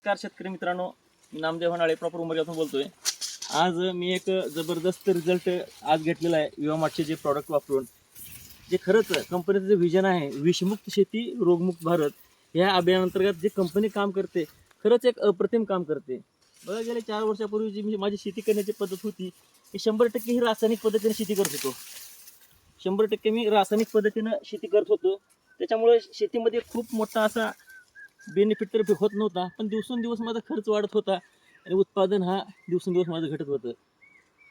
नमस्कार शेतकरी मित्रांनो, मी नामदेव हनाळे प्रॉपर उमरगातून बोलतोय. आज मी एक जबरदस्त रिझल्ट आज घेतलेला आहे विवामार्टचे जे प्रॉडक्ट वापरून. जे खरंच कंपनीचं जे विजन आहे, विषमुक्त शेती रोगमुक्त भारत, या अभियानांतर्गत जे कंपनी काम करते, खरंच एक अप्रतिम काम करते. बघा, गेल्या 4 वर्षापूर्वी जी माझी शेती करण्याची पद्धत होती, ती 100% ही रासायनिक पद्धतीने शेती करत होतो. 100% मी रासायनिक पद्धतीनं शेती करत होतो. त्याच्यामुळे शेतीमध्ये खूप मोठा असा बेनिफिट तर होत नव्हता, पण दिवसेंदिवस माझा खर्च वाढत होता आणि उत्पादन हा दिवसेंदिवस माझं घटत होतं.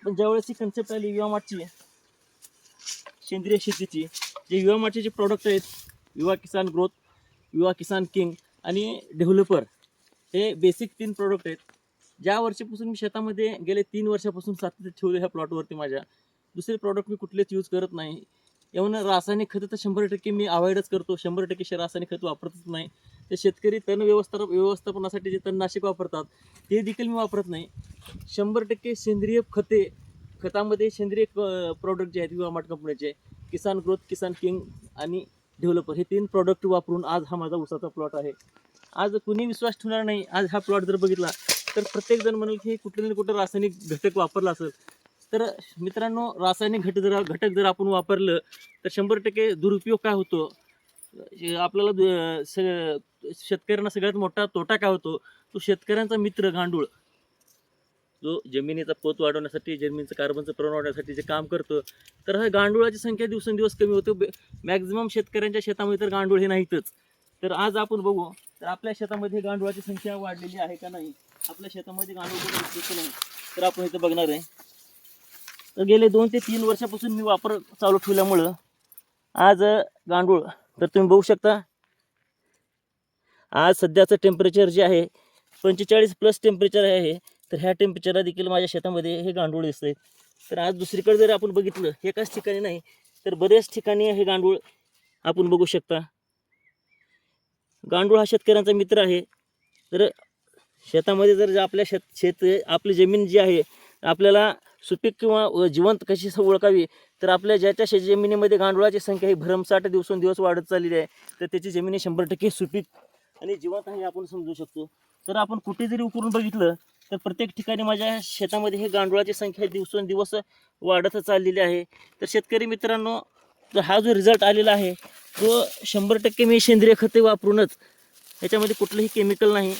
पण ज्यावेळेस ही कन्सेप्ट आली विवामार्टची सेंद्रिय शेतीची, जे विवामार्टचे जे प्रॉडक्ट आहेत, विवा किसान ग्रोथ, विवा किसान किंग आणि डेव्हलपर, हे बेसिक 3 प्रॉडक्ट आहेत. ज्या वर्षापासून मी शेतामध्ये गेले 3 वर्षापासून सातत्य ठेवलं ह्या प्लॉटवरती माझ्या. दुसरे प्रॉडक्ट मी कुठलेच यूज करत नाही. येऊन रासायनिक खतं तर 100% मी अवॉइडच करतो. 100% रासायनिक खत वापरतच नाही. ते शेतकरी तण व्यवस्थापनासाठी जे तणनाशक वापरतात ते देखील मी वापरत नाही. 100% सेंद्रिय खतामध्ये सेंद्रिय प्रॉडक्ट जे आहेत विवामार्ट कंपनीचे, किसान ग्रोथ, किसान किंग आणि डेव्हलपर, हे 3 प्रॉडक्ट वापरून आज हा माझा ऊसाचा प्लॉट आहे. आज कुणी विश्वास ठेवणार नाही. आज हा प्लॉट जर बघितला तर प्रत्येकजण म्हणेल की कुठे ना कुठं रासायनिक घटक वापरला असेल. तर मित्रांनो, रासायनिक घटक जर आपण वापरलं तर 100% दुरुपयोग काय होतो, आपल्याला शेतकऱ्यांना सगळ्यात मोठा तोटा काय होतो, तो शेतकऱ्यांचा मित्र गांडूळ, जो जमिनीचा पोत वाढवण्यासाठी, जमिनीचं कार्बनचं प्रमाण वाढवण्यासाठी जे काम करतो, तर हा गांडुळाची संख्या दिवसेंदिवस कमी होते. मॅक्झिमम शेतकऱ्यांच्या शेतामध्ये तर गांडूळ हे नाहीतच. तर आज आपण बघू तर आपल्या शेतामध्ये गांडुळाची संख्या वाढलेली आहे का नाही, आपल्या शेतामध्ये गांडूळ कुठे दिसत नाही, तर आपण इथं बघणार आहे. तर गेले 2 ते 3 वर्षापासून मी वापर चालू ठेवल्यामुळं आज गांडूळ, तर तुम्ही बघू शकता, आज सध्याचं टेम्परेचर जे आहे 45+ टेम्परेचर आहे. तर ह्या टेम्परेचरला देखील माझ्या शेतामध्ये हे गांडूळ दिसतंय. तर आज दुसरीकडे जर आपण बघितलं, एकाच ठिकाणी नाही तर बरेच ठिकाणी हे गांडूळ आपण बघू शकता. गांडूळ हा शेतकऱ्यांचा मित्र आहे. तर शेतामध्ये जर आपल्या आपली जमीन जी आहे, आपल्याला सुपीक किंवा जिवंत कशी ओळखावी, तर आपल्या ज्याच्या जमिनीमध्ये गांडुळाची संख्या ही भरमसाठ दिवसेंदिवस वाढत चाललेली आहे, तर त्याची जमिनी 100% सुपीक आणि जिवंत आहे आपण समजू शकतो. तर आपण कुठे जरी उकरून बघितलं तर प्रत्येक ठिकाणी माझ्या शेतामध्ये हे गांडुळाची संख्या दिवसेंदिवस वाढत चाललेली आहे. तर शेतकरी मित्रांनो, तर हा जो रिझल्ट आलेला आहे तो 100% मी सेंद्रिय खते वापरूनच, ह्याच्यामध्ये कुठलंही केमिकल नाही,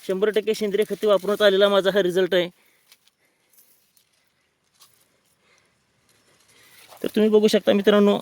100% सेंद्रिय खते वापरूनच आलेला माझा हा रिझल्ट आहे. तर तुम्ही बघू शकता मित्रांनो,